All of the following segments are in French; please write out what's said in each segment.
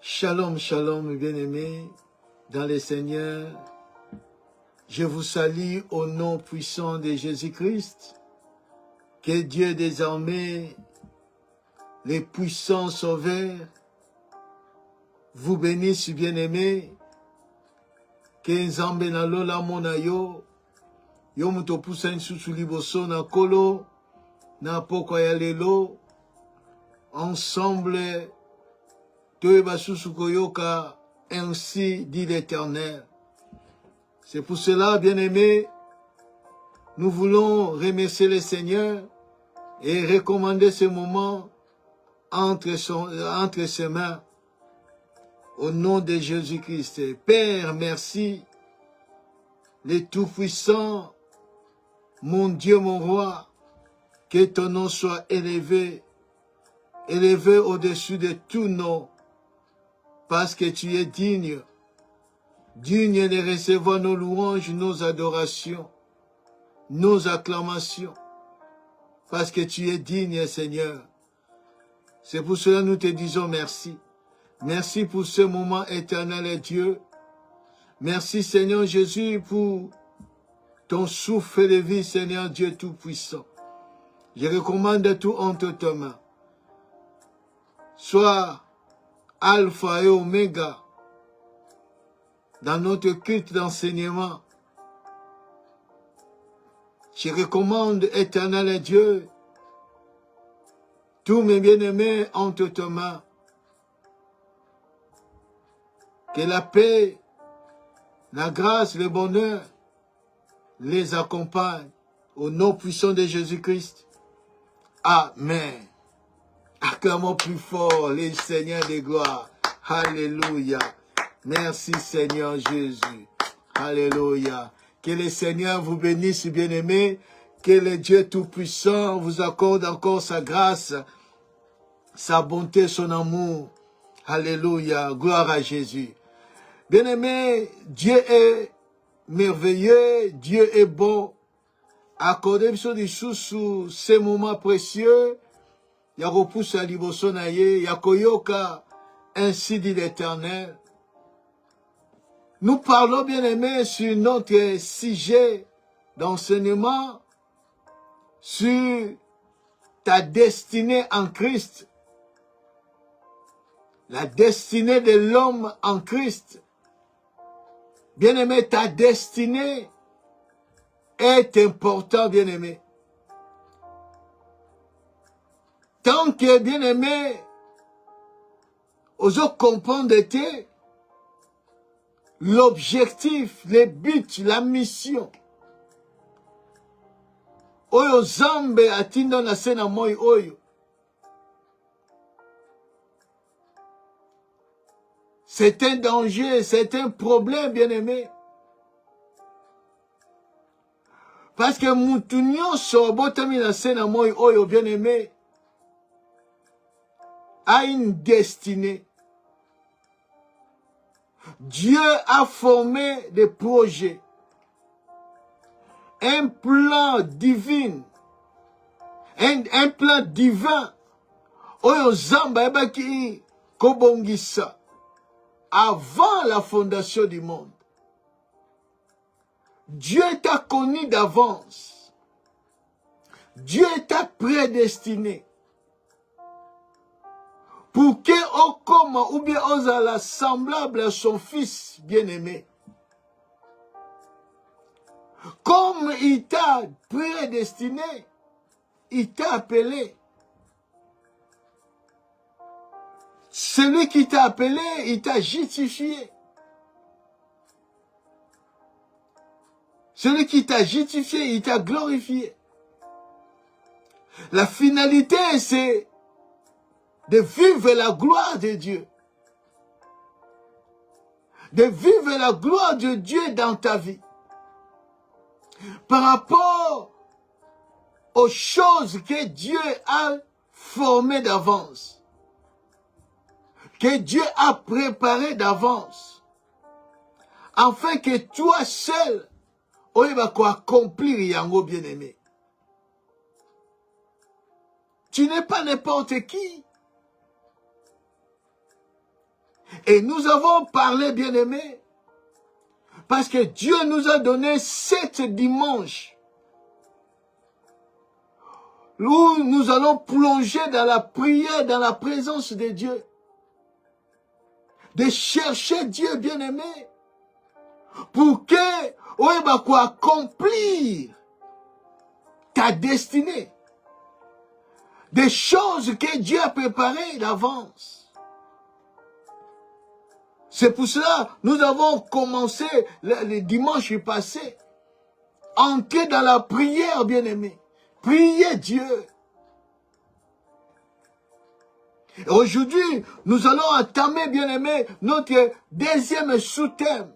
Shalom, shalom, bien-aimés, dans le Seigneur. Je vous salue au nom puissant de Jésus-Christ. Que Dieu désormais, les puissants sauveurs, vous bénisse, bien-aimés. Que Nzambe na lola mona yo, yo muto pusa nsusu liboso na kolo, na poko ya lelo, ensemble, toyeba susu koyoka, ainsi dit l'Éternel. C'est pour cela, bien-aimés, nous voulons remercier le Seigneur et recommander ce moment entre ses mains. Au nom de Jésus-Christ. Père, merci, le Tout-Puissant, mon Dieu, mon Roi, que ton nom soit élevé, élevé au-dessus de tous noms, parce que tu es digne, digne de recevoir nos louanges, nos adorations, nos acclamations, parce que tu es digne, Seigneur. C'est pour cela que nous te disons merci. Merci pour ce moment éternel, Dieu. Merci, Seigneur Jésus, pour ton souffle de vie, Seigneur Dieu Tout-Puissant. Je recommande tout entre tes mains. Sois Alpha et Oméga dans notre culte d'enseignement. Je recommande, éternel Dieu, tous mes bien-aimés entre tes mains. Que la paix, la grâce, le bonheur les accompagnent au nom puissant de Jésus-Christ. Amen. Acclamons plus fort les seigneurs de gloire. Alléluia. Merci Seigneur Jésus. Alléluia. Que le Seigneur vous bénisse, bien-aimés. Que le Dieu Tout-Puissant vous accorde encore sa grâce, sa bonté, son amour. Alléluia. Gloire à Jésus. Bien-aimés, Dieu est merveilleux, Dieu est bon. Accordez sur des sous ces moments précieux. Ya repoussa liboso na ye, ya koyoka, ainsi dit l'Éternel. Nous parlons, bien-aimés, sur notre sujet d'enseignement, sur ta destinée en Christ. La destinée de l'homme en Christ. Bien-aimé, ta destinée est importante, bien-aimé. Tant que, bien-aimé, aux autres comprendre l'objectif, le but, la mission. Oyo Zambe atinda na sena moi oyo. C'est un danger, c'est un problème, bien-aimé. Parce que Moutounion Sobotami na sena moi oyo, bien-aimé, a une destinée. Dieu a formé des projets, un plan divin, un plan divin. Oyo Zamba ebaki kobongisa. Avant la fondation du monde, Dieu t'a connu d'avance. Dieu t'a prédestiné. Pour que Okoma ou bien Ozala semblable à son fils bien-aimé. Comme il t'a prédestiné, il t'a appelé. Celui qui t'a appelé, il t'a justifié. Celui qui t'a justifié, il t'a glorifié. La finalité, c'est de vivre la gloire de Dieu. De vivre la gloire de Dieu dans ta vie. Par rapport aux choses que Dieu a formées d'avance. Que Dieu a préparé d'avance, afin que toi seul, tu vas accomplir yango bien-aimé. Tu n'es pas n'importe qui. Et nous avons parlé, bien-aimés, parce que Dieu nous a donné 7 dimanches où nous allons plonger dans la prière, dans la présence de Dieu. De chercher Dieu, bien-aimé, pour que, accomplir ta destinée. Des choses que Dieu a préparées d'avance. C'est pour cela que nous avons commencé le dimanche passé. Entrer dans la prière, bien-aimé. Priez Dieu. Aujourd'hui, nous allons entamer, bien-aimé, notre deuxième sous-thème.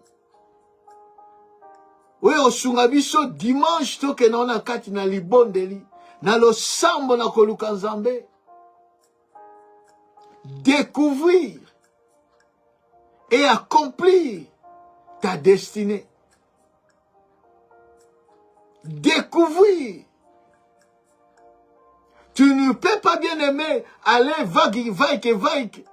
Oui, au Sungabiso, dimanche, to que non a kati na libondeli, na lo sambo na koluka nzambe. Découvrir et accomplir ta destinée. Découvrir. Tu ne peux pas, bien aimer, aller vague,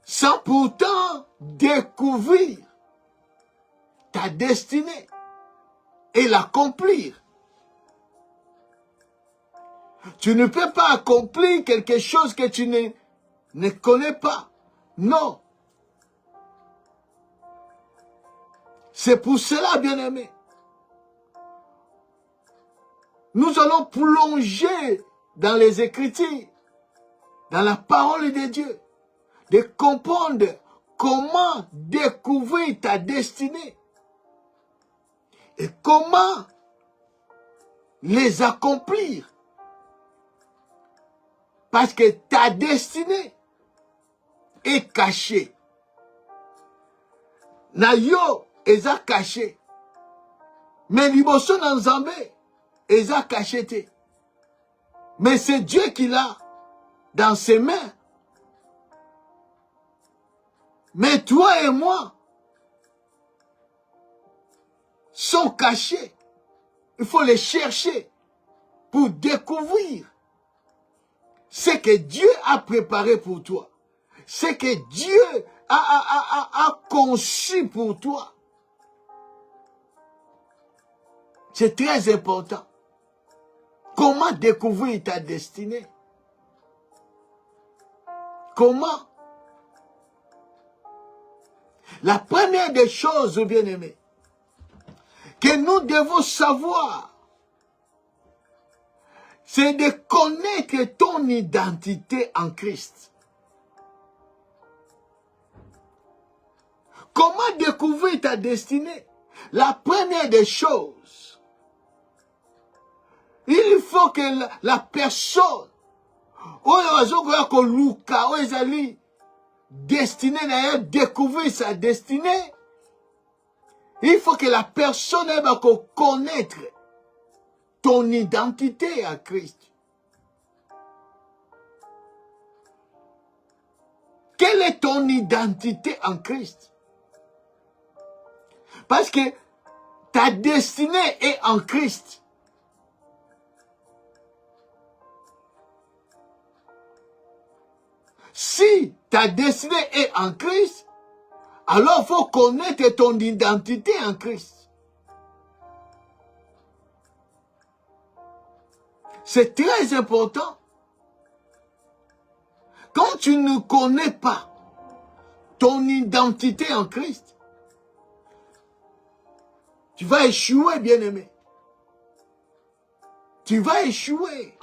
sans pourtant découvrir ta destinée et l'accomplir. Tu ne peux pas accomplir quelque chose que tu ne connais pas. Non. C'est pour cela, bien-aimé, nous allons plonger dans les Écritures, dans la parole de Dieu, de comprendre comment découvrir ta destinée et comment les accomplir. Parce que ta destinée est cachée. Na yo eza caché. Mais liboso na Nzambe eza caché te. Mais c'est Dieu qui l'a dans ses mains. Mais toi et moi sont cachés. Il faut les chercher pour découvrir ce que Dieu a préparé pour toi. Ce que Dieu a conçu pour toi. C'est très important. Comment découvrir ta destinée? Comment? La première des choses, bien-aimés, que nous devons savoir, c'est de connaître ton identité en Christ. Comment découvrir ta destinée? La première des choses, il faut que la personne, destinée, découvrir sa destinée, il faut que la personne va connaître ton identité à Christ. Quelle est ton identité en Christ? Parce que ta destinée est en Christ. Si ta destinée est en Christ, alors il faut connaître ton identité en Christ. C'est très important. Quand tu ne connais pas ton identité en Christ, tu vas échouer, bien-aimé. Tu vas échouer.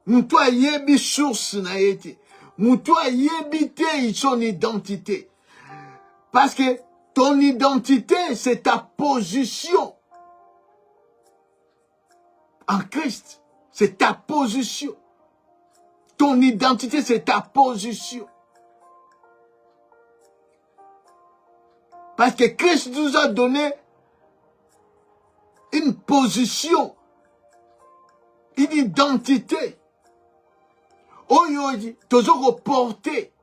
Moutoua yebi source na yete. Moutoua yebi te son identité. Parce que ton identité, c'est ta position en Christ. C'est ta position. Ton identité, c'est ta position. Parce que Christ nous a donné une position, une identité. Oyoji, toujours porté.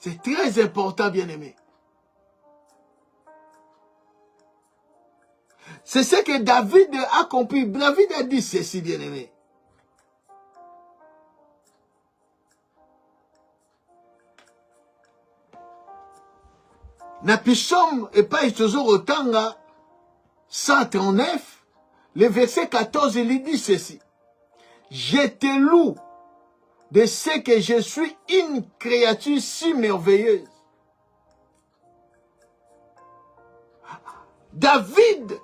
C'est très important, bien-aimé. C'est ce que David a compris. David a dit ceci, bien-aimé. Na psaume et pas toujours autant 139, le verset 14, il dit ceci. Je te loue de ce que je suis une créature si merveilleuse. David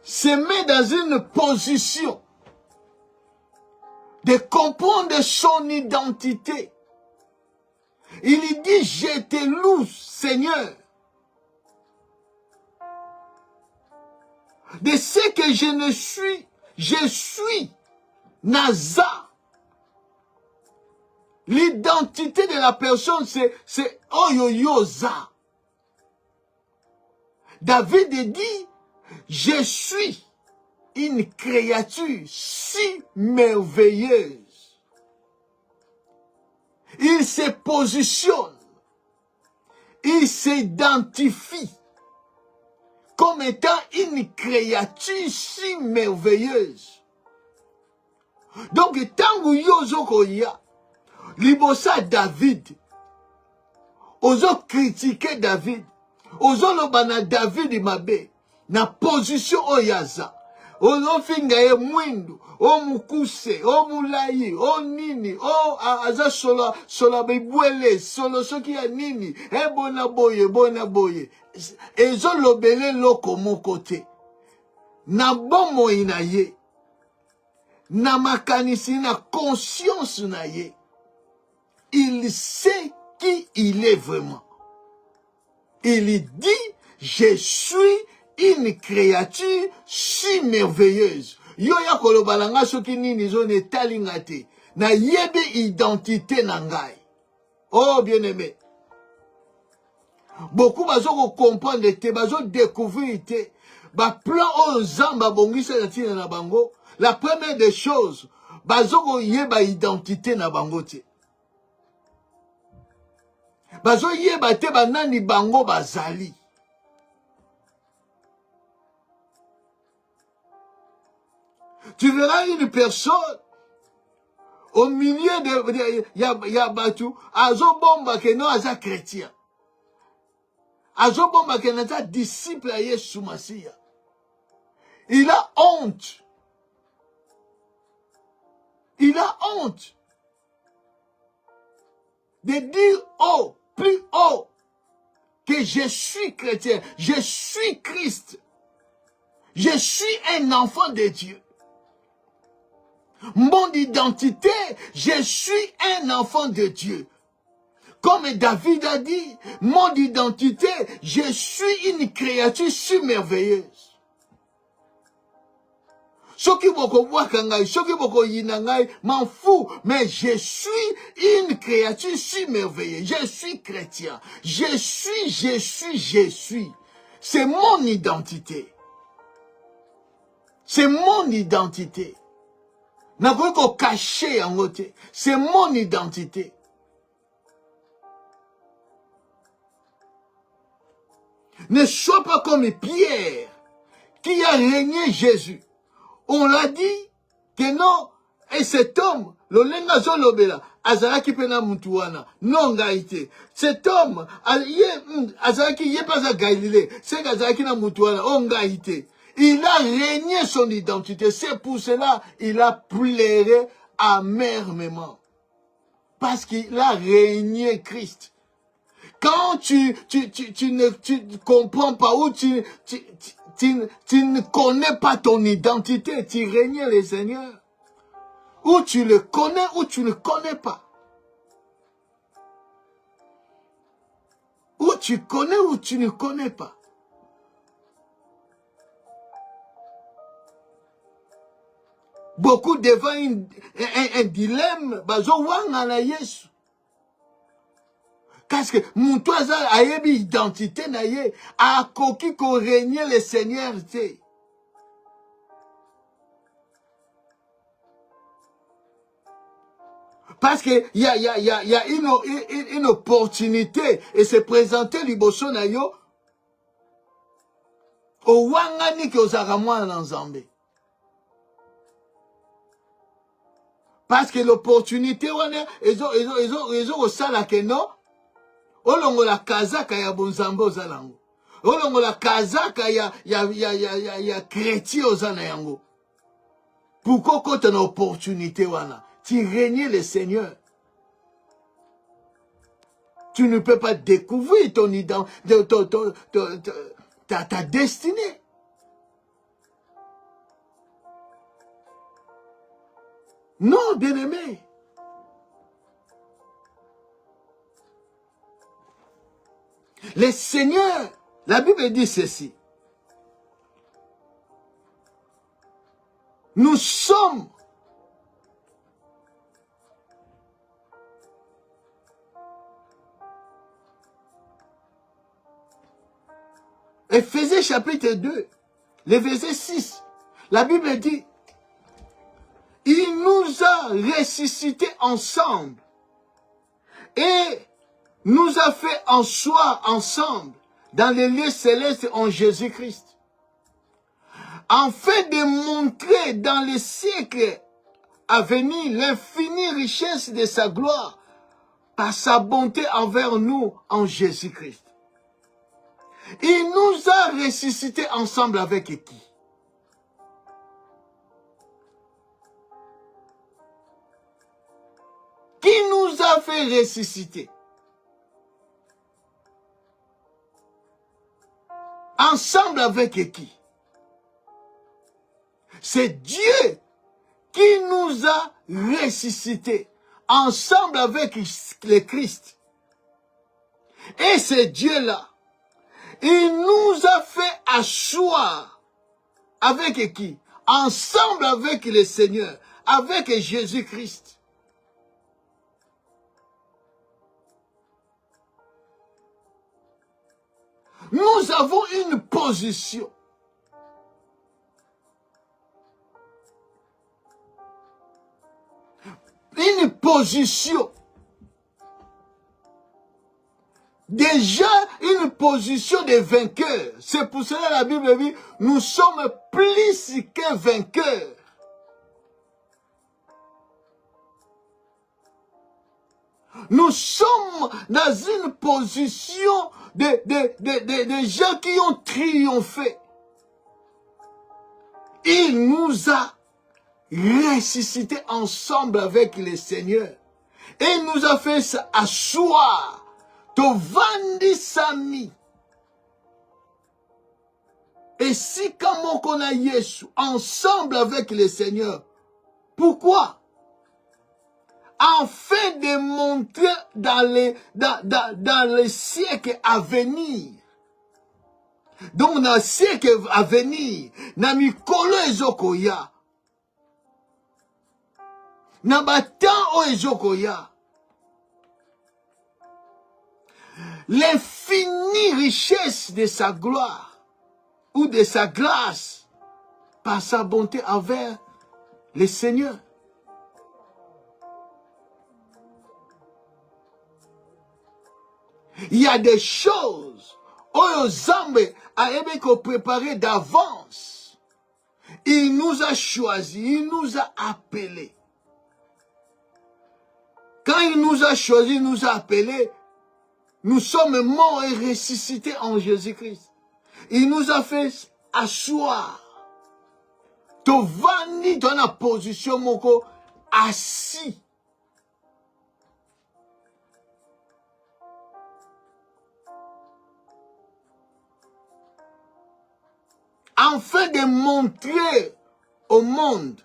se met dans une position de comprendre son identité. Il dit, je te loue, Seigneur, de ce que je suis Naza. L'identité de la personne, c'est Oyoyoza. David dit, je suis une créature si merveilleuse. Il se positionne, il s'identifie comme étant une créature si merveilleuse. Donc, tant que yozo koya, libosa David, ozo critiquer David, ozo lobana David mabe, na position oyaza, ozo finga ye mwindu, o mukuse, o mulayi, o nini, o aza sola bibwele, solo soki ya nini, bona boye, ezo lobele loko moko te, na bomoi na ye, na makanisi na conscience na ye, il sait qui il est vraiment. Il dit, je suis une créature si merveilleuse. Yo ya kolobalanga soki nini zone talinga te, na yebe identité na ngai. Oh bien-aimé. Beaucoup bazo comprendre te, bazo découvrir te, ba plan o zamba bongisa na tina na bango. La première des choses, bazo yeba identité na bango te. Bazo yeba te banani bango bazali. Tu verras une personne au milieu de ya batu, azo bomba ke no aza chrétien. Azo bomba ke na disciple à Yesu Masia. Il a honte. Il a honte de dire haut, plus haut, que je suis chrétien, je suis Christ, je suis un enfant de Dieu. Mon identité, je suis un enfant de Dieu. Comme David a dit, mon identité, je suis une créature si merveilleuse. Soki boko wakangai, soki boko yinangai, m'en fous, mais je suis une créature si merveilleuse. Je suis chrétien. Je suis. C'est mon identité. C'est mon identité. N'a pas qu'on cacher en côté. C'est mon identité. Ne sois pas comme Pierre, qui a régné Jésus. On l'a dit que non, et cet homme, le lenga zolobela, azalaki pena mutuana, non gaïté. Cet homme, azalaki yé pas à Galilée, c'est azalaki na mutuana, on gaïté. Il a régné son identité, c'est pour cela il a pleuré amèrement. Parce qu'il a régné Christ. Quand tu ne comprends pas ou tu ne connais pas ton identité, tu règnes le Seigneur. Ou tu le connais ou tu ne connais pas. Ou tu connais ou tu ne connais pas. Beaucoup devant un dilemme, bazo wanga na Yesu. Parce que mon toisa a une identité na ye, a koki ko régner le Seigneur te. Parce que il y a une opportunité et se présenter liboso na yo. Owangani ki ozaka mwana nzambe. Parce que l'opportunité wana ezo osala ke non olongola kazaka ya bonzambe ozala yango. Olongola kazaka ya chrétien ozala yango. Pourquoi quand on a opportunité wana, tu régnes le Seigneur. Tu ne peux pas découvrir ton identité, ta destinée. Non, bien-aimé. Le Seigneur, la Bible dit ceci. Nous sommes Éphésiens chapitre 2, le verset 6. La Bible dit, il nous a ressuscités ensemble et nous a fait en soi ensemble dans les lieux célestes en Jésus-Christ, afin de montrer dans les siècles à venir l'infinie richesse de sa gloire par sa bonté envers nous en Jésus-Christ. Il nous a ressuscités ensemble avec qui? Qui nous a fait ressusciter? Ensemble avec qui? C'est Dieu qui nous a ressuscités ensemble avec le Christ. Et c'est Dieu-là, il nous a fait asseoir avec qui? Ensemble avec le Seigneur, avec Jésus-Christ. Nous avons une position. Une position. Déjà une position de vainqueur. C'est pour cela que la Bible dit, nous sommes plus que vainqueurs. Nous sommes dans une position de gens qui ont triomphé. Il nous a ressuscités ensemble avec le Seigneur. Et il nous a fait asseoir. Tovandi sami. Et si comment qu'on a Yesu ensemble avec le Seigneur, pourquoi? Afin de montrer dans les siècles à venir. Donc dans les siècles à venir, na mikolo ezokoya, na batan o ezokoya, l'infinie richesse de sa gloire ou de sa grâce par sa bonté envers le Seigneur. Il y a des choses où Zambé a aimé qu'on préparait d'avance. Il nous a choisis, il nous a appelés. Quand il nous a choisis, il nous a appelés, nous sommes morts et ressuscités en Jésus-Christ. Il nous a fait asseoir. Tovani dans la position moko assis. Afin de montrer au monde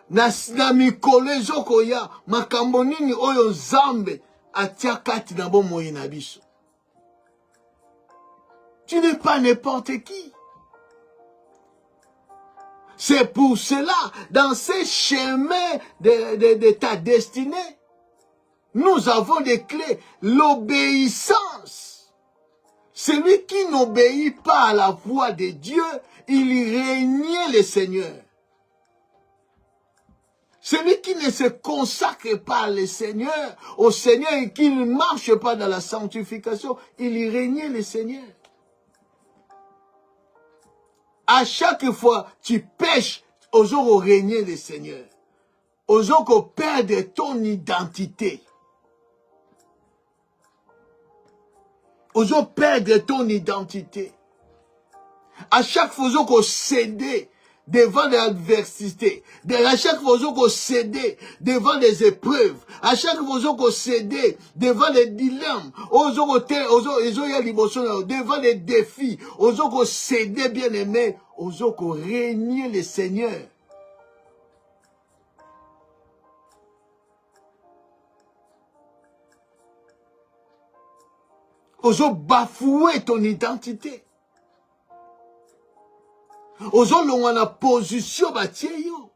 na mikolo ezokoya makambo nini oyo Nzambe atia kati na bomoi na biso. Tu n'es pas n'importe qui. C'est pour cela, dans ces chemins de ta destinée, nous avons des clés. L'obéissance. Celui qui n'obéit pas à la voix de Dieu, il régnait le Seigneur. Celui qui ne se consacre pas au Seigneur et qui ne marche pas dans la sanctification, il régnait le Seigneur. À chaque fois tu pêches, ozo régner le Seigneur. Ozo perdre ton identité. Ozo perdre ton identité. À chaque fois qu'on céder devant l'adversité, à chaque fois qu'on céder devant les épreuves, à chaque fois qu'on céder devant les dilemmes, devant les défis, qu'on céder bien aimé, qu'on régner le Seigneur. Ozo bafouer ton identité. Ozo longwa position batie yo.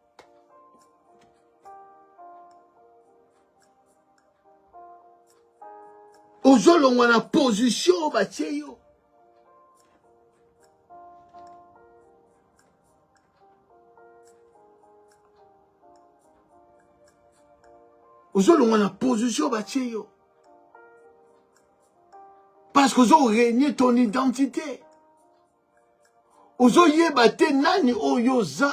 Ozo longwa position batie yo. Ozo longwa position batie yo. Parce que ozo régner ton identité. Ozo yeba te nani oyoza.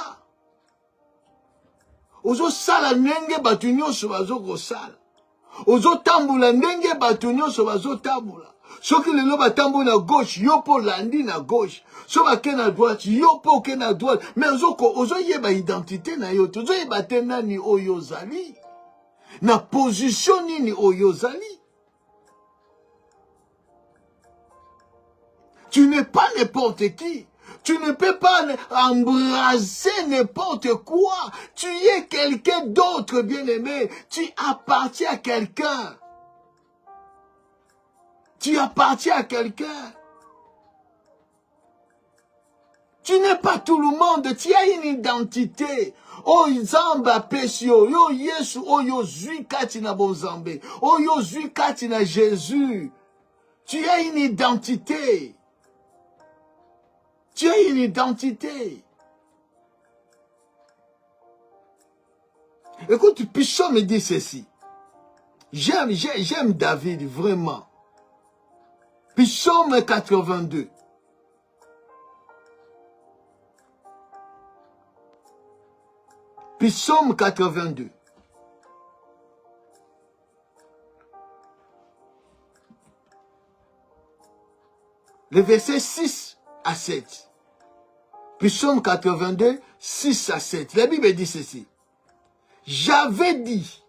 Ozo sala ndenge batu nyonso bazo kosala. Ozo tambula ndenge batu nyonso bazo tambula. Soki lelo batambola na gauche, yo po landi na gauche. So bake na droite, yo po ke na droite. Mais ozo yeba identité na yo. Ozo yeba te nani oyozali. Na position nini oyozali. Tu n'es pas n'importe qui. Tu ne peux pas embrasser n'importe quoi. Tu es quelqu'un d'autre, bien-aimé. Tu appartiens à quelqu'un. Tu appartiens à quelqu'un. Tu n'es pas tout le monde. Tu as une identité. Oh, Zamba Pesio. Yo Yesu. Oh, yo Zui Katina Bozambe. Oh, yo Zui Katina Jésus. Tu as une identité. Tu as une identité. Écoute, Pichon me dit ceci. J'aime David, vraiment. Psaume 82. Psaume 82. Le verset 6 à 7. Psaume 82, 6 à 7. La Bible dit ceci. J'avais dit,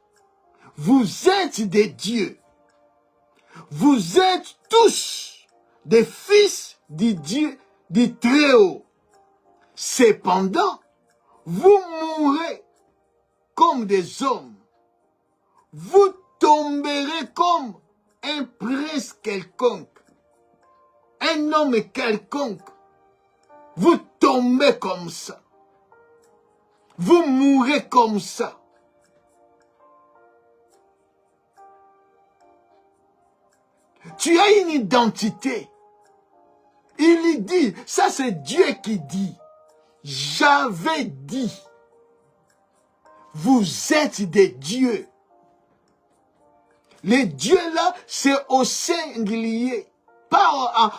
vous êtes des dieux. Vous êtes tous des fils du Dieu, du Très-Haut. Cependant, vous mourrez comme des hommes. Vous tomberez comme un prince quelconque. Un homme quelconque. Vous tombez comme ça. Vous mourrez comme ça. Tu as une identité. Il dit, ça c'est Dieu qui dit. J'avais dit. Vous êtes des dieux. Les dieux là, c'est au singulier. Pas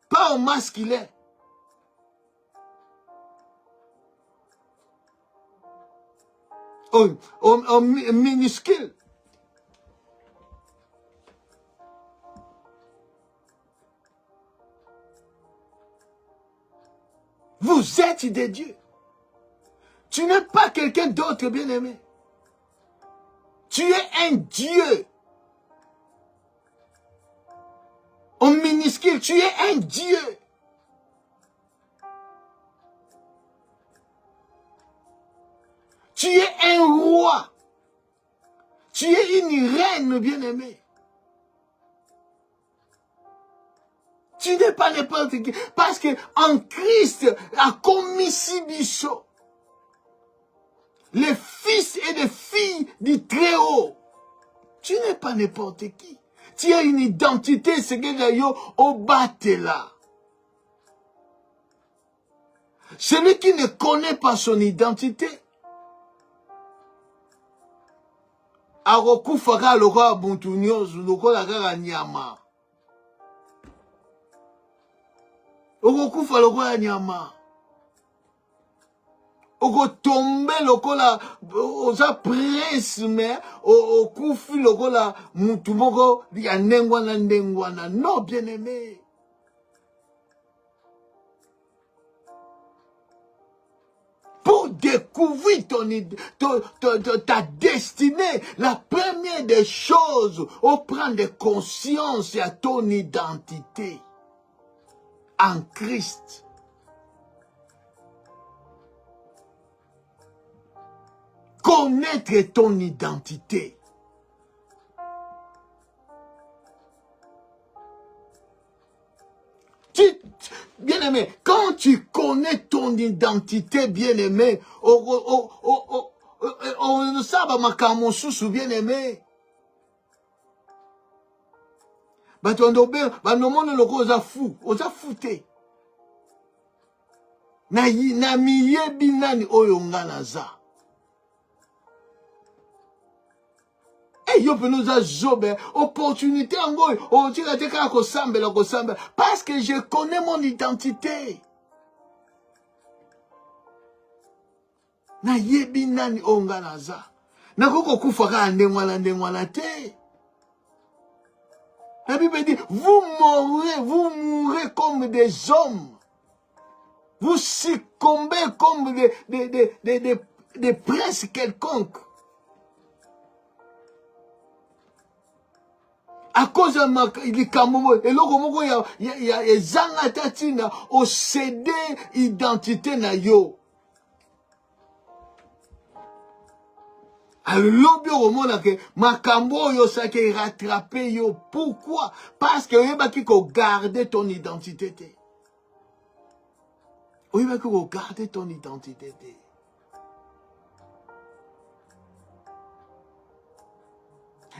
pas au masculin. Au minuscule. Vous êtes des dieux. Tu n'es pas quelqu'un d'autre, bien-aimé. Tu es un Dieu. Au minuscule, tu es un Dieu. Tu es un roi. Tu es une reine, bien-aimée. Tu n'es pas n'importe qui. Parce que en Christ a commis Sibicho. Les fils et les filles du Très-Haut. Tu n'es pas n'importe qui. Tu as une identité, c'est que yo au batela. Celui qui ne connaît pas son identité, arokufaka lokola buntunyozu lokola kaka nyama. okokufa lokola nyama. Okotombe lokola oza prince mais okufi lokola mutu moko ya ndengwana. Non, bien-aimé. Pour découvrir ta destinée, la première des choses, on prend de conscience à ton identité en Christ. Connaître ton identité. Bien-aimé, quand tu connais ton identité, bien-aimé, on ne sait pas makambo susu, bien-aimé. Banomone loko oza fou, oza fouté. Na miyebi nani oyo nga naza. Et yo pe nous a zobe, opportunité en goy, on tira te ka ko sambela. Parce que je connais mon identité. Na yebi nani onga naza. Na koko kufa ka ndengwana te. La Bible dit, vous mourrez comme des hommes. Vous succombez comme des princes quelconques. À cause de Kamomo, et lokomoko ya zanga tatina au cédé identité na yo. Alors lobi omona ke makambo yo sa ke rattraper yo. Pourquoi? Parce que yeba ki ko garder ton identité te. Yeba ki ko garder ton identité te.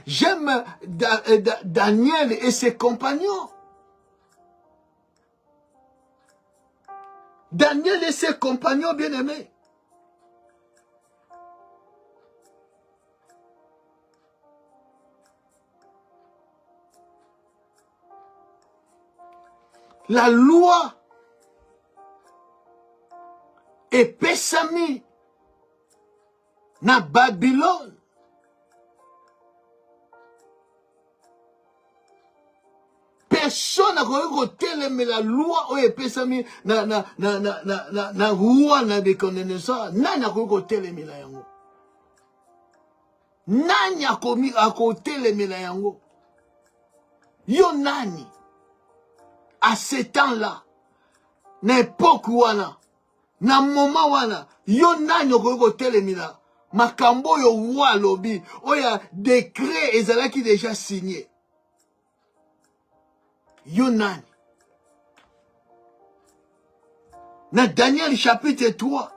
J'aime Daniel et ses compagnons. Daniel et ses compagnons bien-aimés. La loi est pesami na Babylone. Personne n'a connu la loi ou epesami na roi na Nabucodonosor. Nani a connu la yango? Nani a connu la yango? Yo nani? À ce temps-là, n'époque wana, na moment wana, yo nani a connu la makambo yo roi lobi, oya décret ezalaki déjà signé. Yo nani? Na Daniel chapitre 3.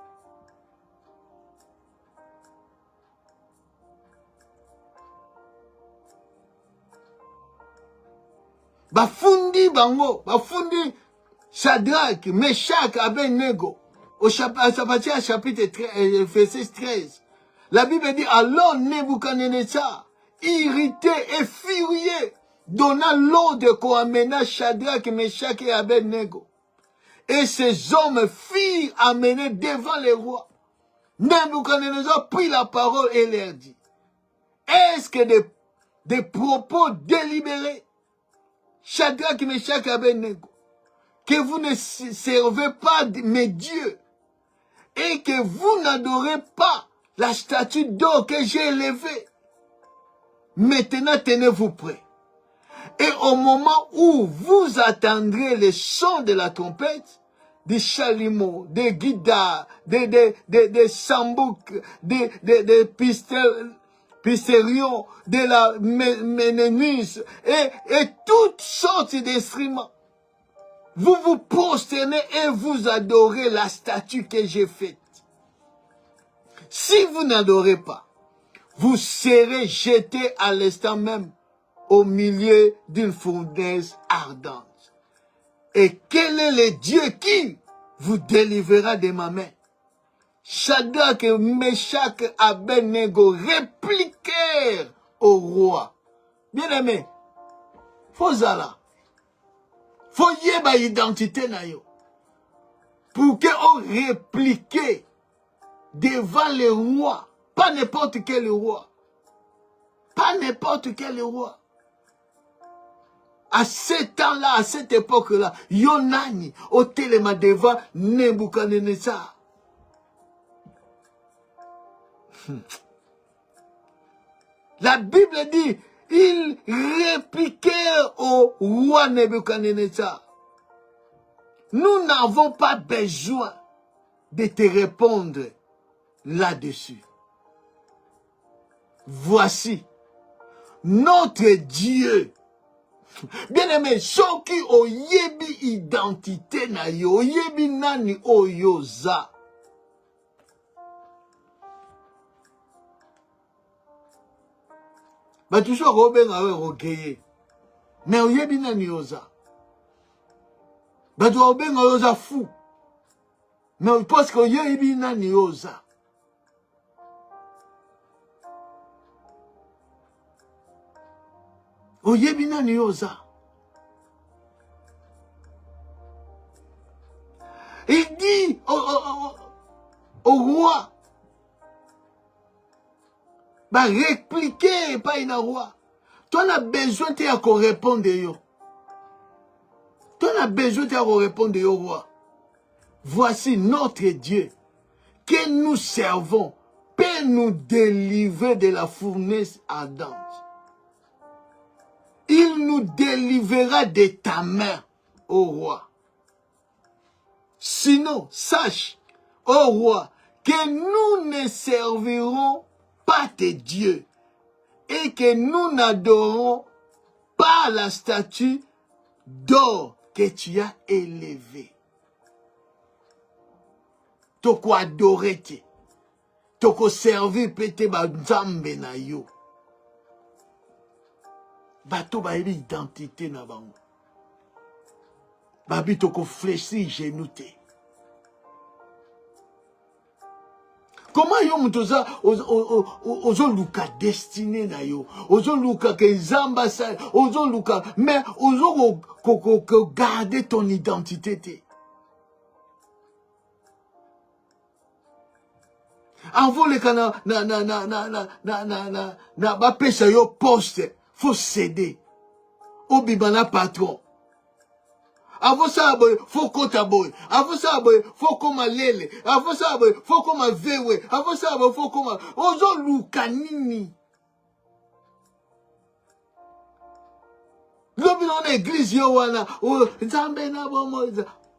Bafundi bango, bafundi Shadrach, Meshach, Abednego. Au chapitre 13, verset 13. La Bible dit, alors Nebuchadnezzar, irrité et furieux, donna l'ordre qu'on amena Shadrach, Meshach et Abednego. Et ces hommes firent amener devant les rois. Nebuchadnezzar prit la parole et leur dit, est-ce que des propos délibérés, Shadrach, Meshach et Abednego, que vous ne servez pas mes dieux et que vous n'adorez pas la statue d'or que j'ai élevée. Maintenant, tenez-vous prêts. Et au moment où vous attendrez le son de la trompette, des chalumeaux, des guitares, des sambouks, des pistérions, de la ménémus et toutes sortes d'instruments, vous vous prosternez et vous adorez la statue que j'ai faite. Si vous n'adorez pas, vous serez jetés à l'instant même au milieu d'une fournaise ardente. Et quel est le Dieu qui vous délivrera de ma main? Shadrach, Meshach, Abednego répliquèrent au roi. Bien-aimé, faut zala. Faut yeba identité na yo. pour qu'on réplique devant le roi. Pas n'importe quel roi. Pas n'importe quel roi. À ce temps-là, à cette époque-là, Yonani, au téléma devant Nebuchadnezzar. La Bible dit, il répliquait au roi Nebuchadnezzar. Nous n'avons pas besoin de te répondre là-dessus. Voici notre Dieu. Bien-aimé, ceux qui ont yebi identité na yo, yebi nani oyoza. Bah toujours Robin a recueilli. Mais oyebi nani oza. Bah Robin a oza fou. Mais parce que oyebi nani oza. Oyebi nani oza. Il dit au roi, bah répliquer pas une roi. Toi as besoin de qu'on réponde yo. Toi as besoin de qu'on réponde au roi. Voici notre Dieu que nous servons peut nous délivrer de la fournaise ardente. Il nous délivrera de ta main, ô roi. Sinon, sache, ô roi, que nous ne servirons pas tes dieux et que nous n'adorons pas la statue d'or que tu as élevée. Toko adorer te, toko servir pete ba nzambe na yo. Bato ba ebi identité na bango. Babi toko fléchi genou te. Comment yo mutoza ozo luka destiné na yo, ozo luka ke zamba sa, ozo luka, mais ozo ko garder ton identité te. Envoie les canards na ba pesa yo poste, faut céder. Obibana patron. Avant ça, faut qu'on t'aboye. Avant ça, faut qu'on m'allèle. Avant ça, faut qu'on m'avewe. Avant ça, faut qu'on m'a... Ozo lukanini. L'homme dans l'église, yo wana.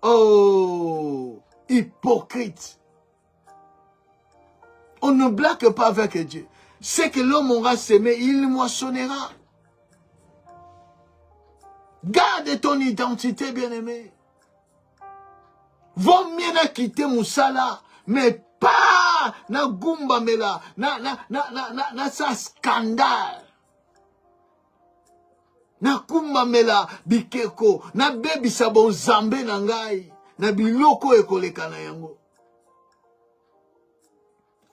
Oh, hypocrite. On ne blague pas avec Dieu. C'est que l'homme aura semé, il moissonnera. Garde ton identité, bien-aimé. Vaut mieux na quitter Moussala, mais pas na gumba mela, na sa scandale. Na kumba mela bikeko, na bebi sabon zambe na ngai, na biloko ekoleka na yango.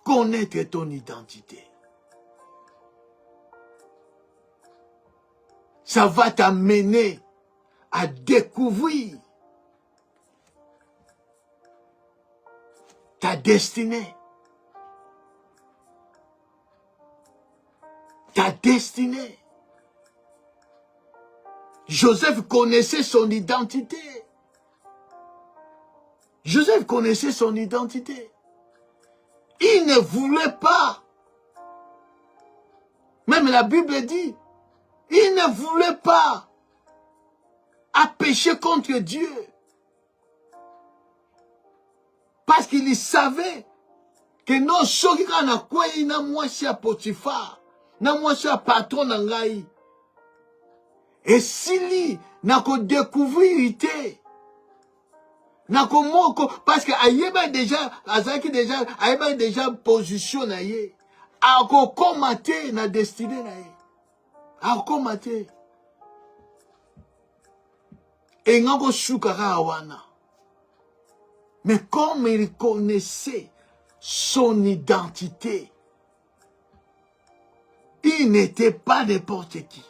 Connaître ton identité. Ça va t'amener à découvrir ta destinée. Ta destinée. Joseph connaissait son identité. Joseph connaissait son identité. Il ne voulait pas. Même la Bible dit, il ne voulait pas à pécher contre Dieu. Parce qu'il savait que non, soki kana kwa ina mwasi ya Potiphar, na mwasi ya patron na ngai. Et s'il n'a qu'à découvrir ité, n'a qu'à moko, parce que ayeba déjà, azaki déjà, ayeba déjà position na ye, a qu'à commater na destinée na ye, a commater. Et n'a qu'à soukara awana. Mais comme il connaissait son identité, il n'était pas n'importe qui.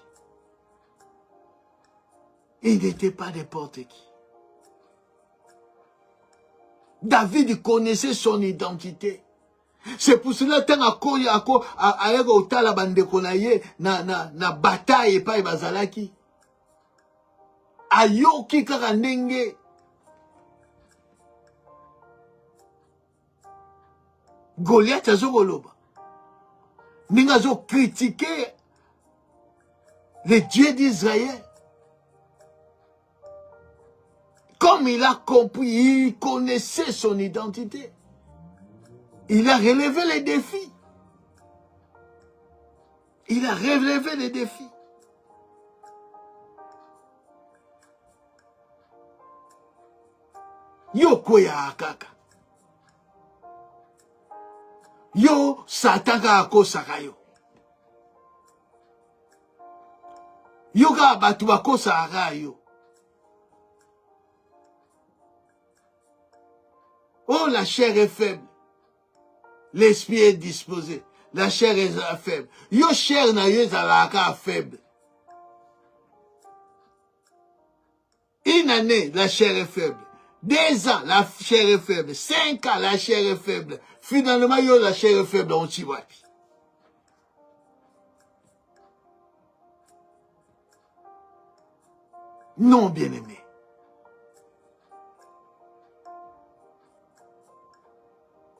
Il n'était pas n'importe qui. David connaissait son identité. C'est pour cela que ayaka otala bandeko na ye na bataille pa bazalaki. Ayoki kaka ndenge Goliath azokoloba. Ndenge azo critiquer le Dieu d'Israël. Comme il a compris, il connaissait son identité. Il a relevé les défis. Il a relevé les défis. Yo koya kaka. Yo sataka akosaka yo. Yo ka batu bakosaka yo. Oh, la chair est faible. L'esprit est disposé. La chair est faible. Yo chair na yo zalaka faible. Une année, la chair est faible. 2 ans, la chair est faible. 5 ans, la chair est faible. Finalement, yo, la chair est faible, on t'y voit. Non, bien-aimé.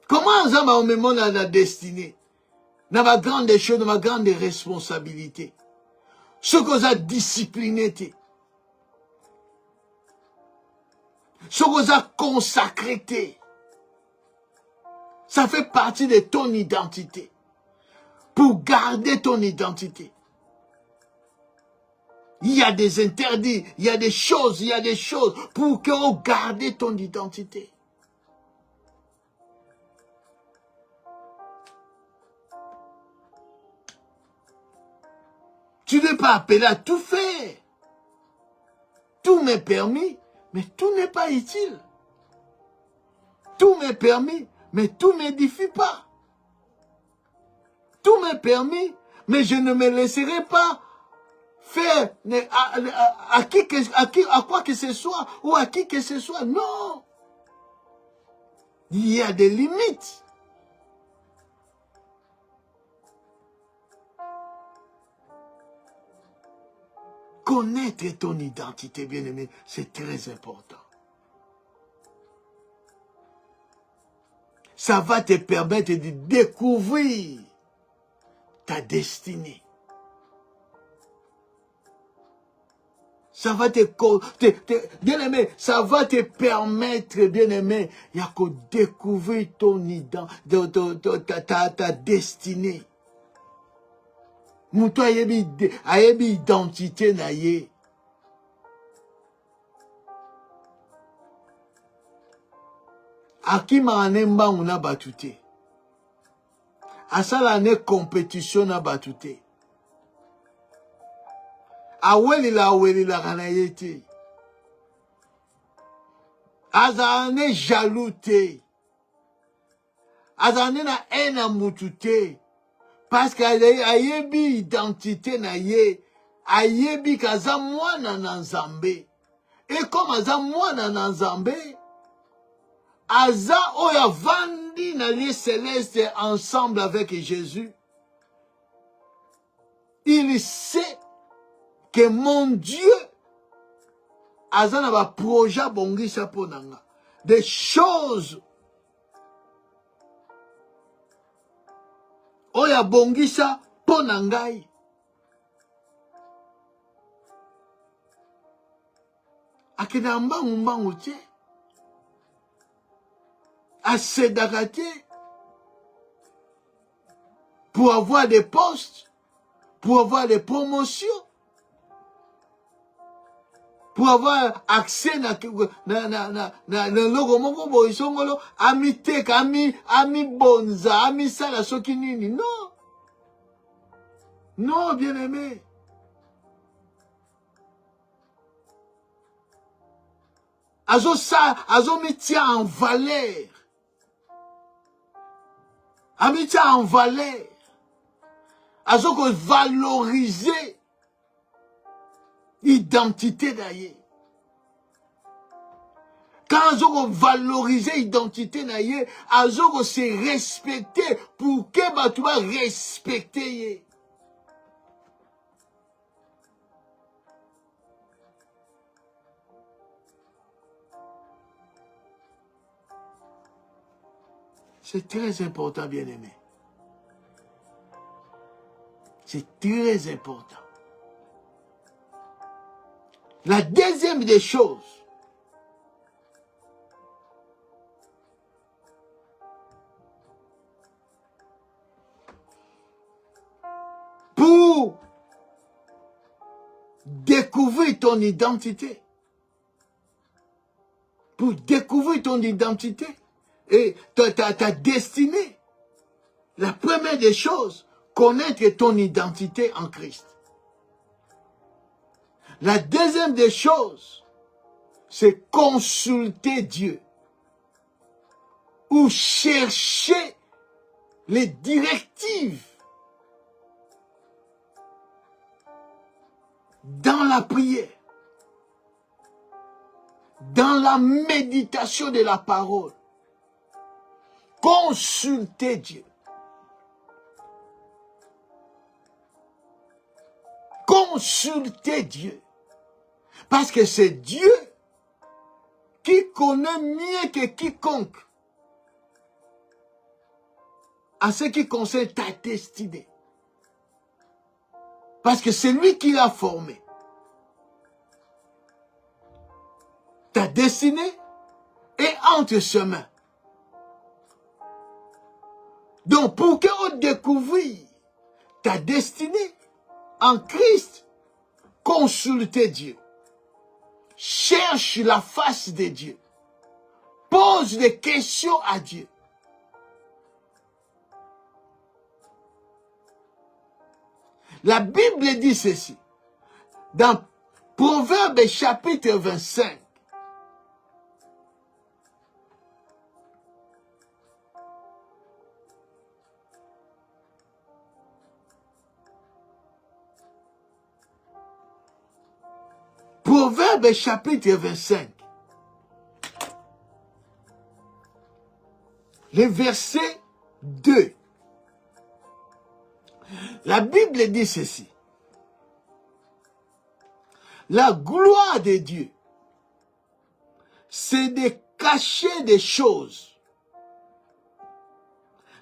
Comment on a au moment de la destinée? Dans ma grande chose, dans ma grande responsabilité. Ce qu'on a discipliné. Ce qu'on a consacré. Ça fait partie de ton identité. Pour garder ton identité. Il y a des interdits, il y a des choses pour que vous gardez ton identité. Tu n'es pas appelé à tout faire. Tout m'est permis, mais tout n'est pas utile. Tout m'est permis, mais tout n'édifie pas. Tout m'est permis, mais je ne me laisserai pas faire à quoi que ce soit ou à qui que ce soit. Non. Il y a des limites. Connaître ton identité, bien-aimé, c'est très important. Ça va te permettre de découvrir ta destinée. Ça va bien-aimé, ça va te permettre, bien-aimé, il y a que découvrir ton identité, ta destinée. Moutou ayebi identité na ye. Akima anemba una batute. Asala ne compétition na batute. Aweli la kanayete. Azane jaloute. Azane na ena mutute. Parce qu'ayebi identité na ye, ayebi kaza mwana na Nzambe. Et comme aza mwana na Nzambe, aza oya vandi na lieu céleste ensemble avec Jésus. Il sait que mon Dieu aza na ba projet bongisa ponanga. Des choses oya bongisa pona ngai. Akena mbangu te. Asedaka te. Pour avoir des postes, pour avoir des promotions, pour avoir accès na logo moko boy songolo amiteka ami bonza ami sala soki nini. Non. Non, bien-aimé. Azo me tient en valeur. Ami tient en valeur. Azo ko valoriser identité d'ailleurs. Quand Quand on valoriser l'identité, on se respecter pour que tu vas respecter. C'est très important, bien-aimé. C'est très important. La deuxième des choses, pour découvrir ton identité, et ta destinée, la première des choses, connaître ton identité en Christ. La deuxième des choses, c'est consulter Dieu ou chercher les directives dans la prière, dans la méditation de la parole. Consulter Dieu. Consulter Dieu. Parce que c'est Dieu qui connaît mieux que quiconque à ce qui concerne ta destinée. Parce que c'est lui qui l'a formé. Ta destinée est entre ses mains. Donc, pour qu'on découvre ta destinée en Christ, consultez Dieu. Cherche la face de Dieu. Pose des questions à Dieu. La Bible dit ceci. Dans Proverbe chapitre 25. Proverbe chapitre 25. Le verset 2. La Bible dit ceci. La gloire de Dieu, c'est de cacher des choses.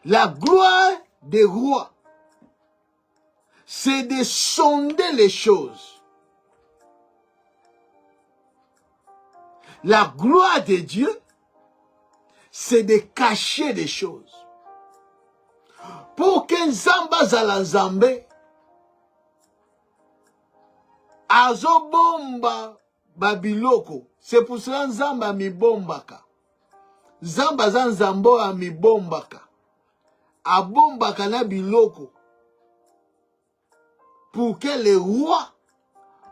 La gloire des rois, c'est de sonder les choses. La gloire de Dieu, c'est de cacher des choses. Pour que Nzamba zala Nzambe, azobomba babiloko. C'est pour cela Nzamba mi bombaka. Nzamba za Nzambo a mi bombaka. Abombaka na biloko. Pour que les rois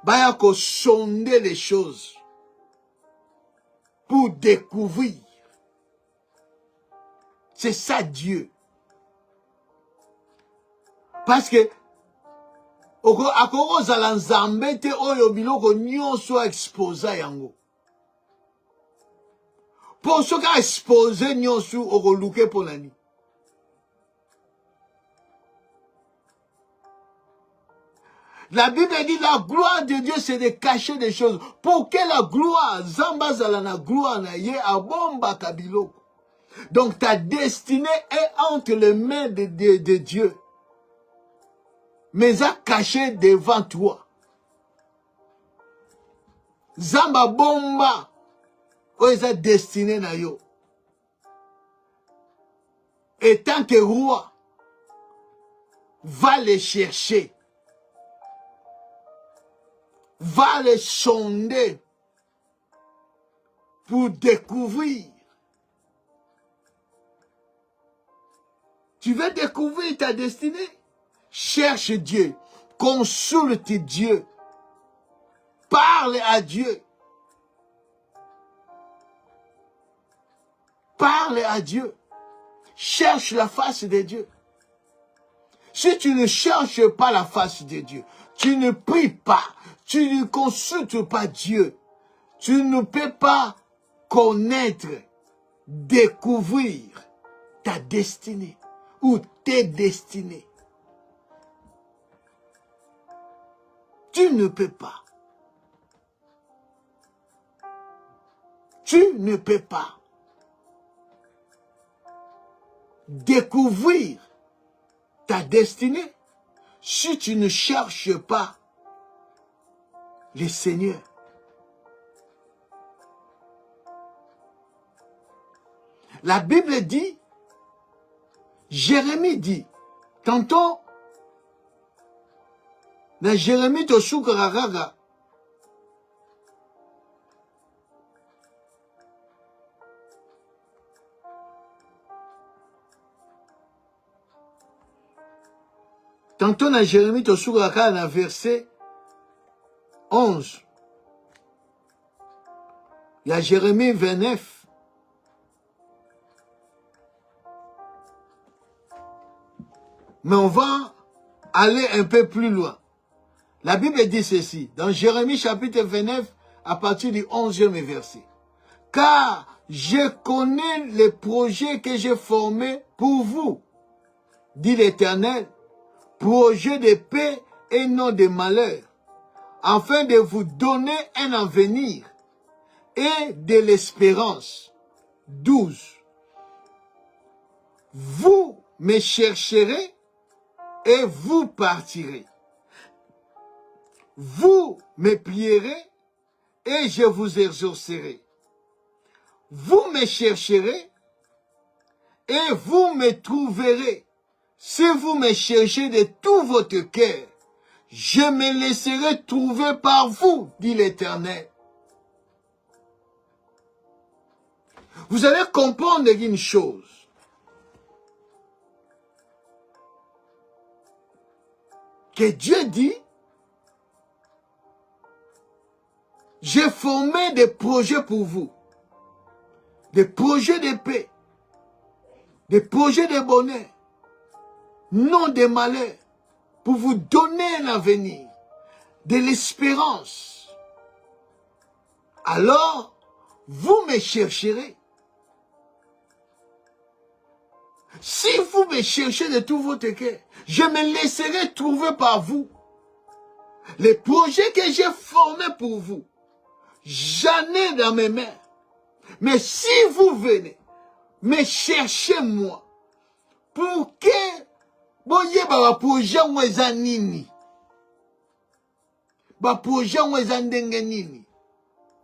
baya ko sonder les choses. Pour découvrir. C'est ça Dieu. Parce que akoko zala Nzambe te oyo biloko nyonso exposa yango. Pour ce qui a exposé nyonso okoluke pour nani. La Bible dit la gloire de Dieu c'est de cacher des choses. Pour que la gloire, Zamba zala na gloire na ye abomba kabiloko. Donc ta destinée est entre les mains de Dieu. Mais à caché devant toi. Zamba bomba. Ou est destiné na yo. Et tant que roi va les chercher. Va les sonder. Pour découvrir. Tu veux découvrir ta destinée? Cherche Dieu, consulte Dieu, parle à Dieu. Parle à Dieu. Cherche la face de Dieu. Si tu ne cherches pas la face de Dieu, tu ne pries pas, tu ne consultes pas Dieu, tu ne peux pas connaître, découvrir ta destinée ou tes destinées. Tu ne peux pas. Tu ne peux pas découvrir ta destinée si tu ne cherches pas le Seigneur. La Bible dit, Jérémie dit, tantôt, dans Jérémie Tosukararaga, tantôt dans Jérémie Tosukararaga, dans verset 11, il y a Jérémie 29, mais on va aller un peu plus loin. La Bible dit ceci, dans Jérémie chapitre 29, à partir du 11e verset. Car je connais les projets que j'ai formés pour vous, dit l'Éternel, projets de paix et non de malheur, afin de vous donner un avenir et de l'espérance. 12. Vous me chercherez et vous partirez. Vous me prierez et je vous exaucerai. Vous me chercherez et vous me trouverez. Si vous me cherchez de tout votre cœur, je me laisserai trouver par vous, dit l'Éternel. Vous allez comprendre une chose. Que Dieu dit, j'ai formé des projets pour vous, des projets de paix, des projets de bonheur, non de malheur, pour vous donner un avenir, de l'espérance. Alors, vous me chercherez. Si vous me cherchez de tout votre cœur, je me laisserai trouver par vous. Les projets que j'ai formés pour vous, j'en ai dans mes mains. Mais si vous venez me chercher moi, pour que boye ba projet weza nini, ba projet weza ndenge nini,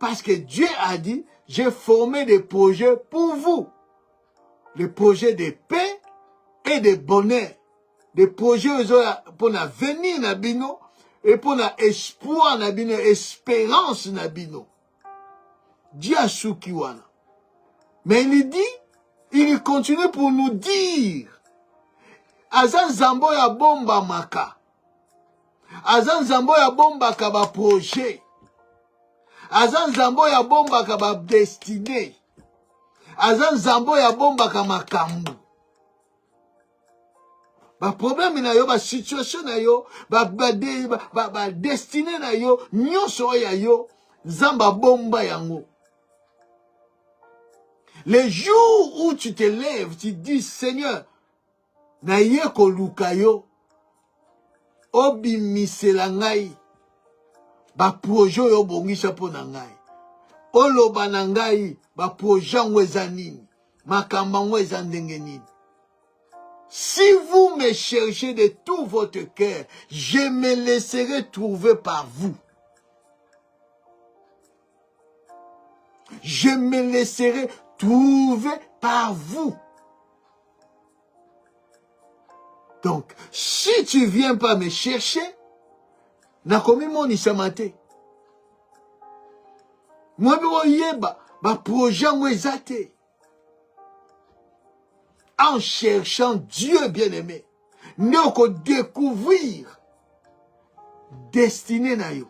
parce que Dieu a dit, j'ai formé des projets pour vous. Les projets de paix et de bonheur. Des projets pour l'avenir nabino et pour l'espoir nabino, espérance nabino. Dieu a soukiwana. Mais il dit, il continue pour nous dire, Azan Zambo ya bomba maka. Azan Zambo ya bomba kaba projet. Azan Zambo ya bomba kaba destinée. Azan Zambo ya bomba kama kambu. Ba problème na yo, ba situation na yo, ba destinée na yo, nyonso ya yo, Zamba bomba yango. Les jours où tu te lèves, tu dis, Seigneur, na ye koluka yo, obimisela ngai, ba projet yo bongisa po na ngai. Oloba na ngai, ba projet ngweza nini, makamba ngweza ndenge nini. Si vous me cherchez de tout votre cœur, je me laisserai trouver par vous. Je me laisserai trouver par vous. Donc, si tu viens pas me chercher, nakomi moni samate. Moi bi yeba ba projet ngwezate. En cherchant Dieu bien-aimé, nous allons découvrir destinée na yo.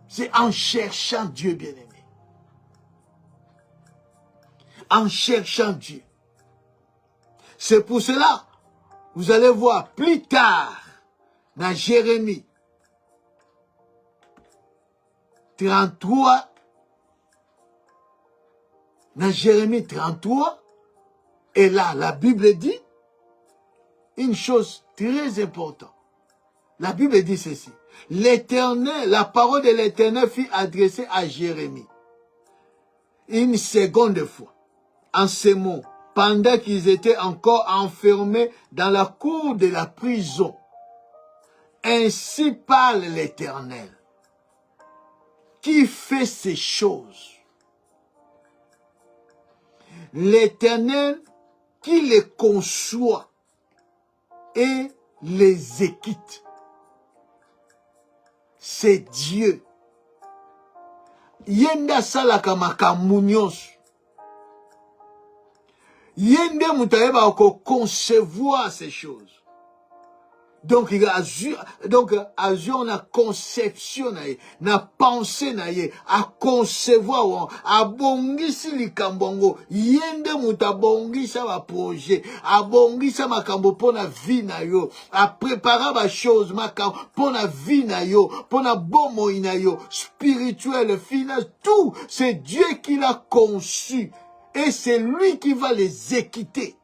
C'est en cherchant Dieu bien-aimé. En cherchant Dieu. C'est pour cela, vous allez voir plus tard, dans Jérémie 33, Dans Jérémie 33, et là, la Bible dit une chose très importante. La Bible dit ceci. L'Éternel, la parole de l'Éternel fut adressée à Jérémie. Une seconde fois, en ces mots, pendant qu'ils étaient encore enfermés dans la cour de la prison. Ainsi parle l'Éternel, qui fait ces choses. L'Éternel qui les conçoit et les équite. C'est Dieu. Yenda salaka makambo nyonso. Yende mutayeba ko concevoir ces choses. Donc il a azur na conception na ye, na pensée na ye, a concevoir, a bongisi likambongo, yende muta bongisa ba projet, a bongisa makambo pona vie na yo, a préparer ba chose makambo pona vie na yo, pona bomo ina yo, spirituel, final, tout, c'est Dieu qui l'a conçu et c'est lui qui va les équiter.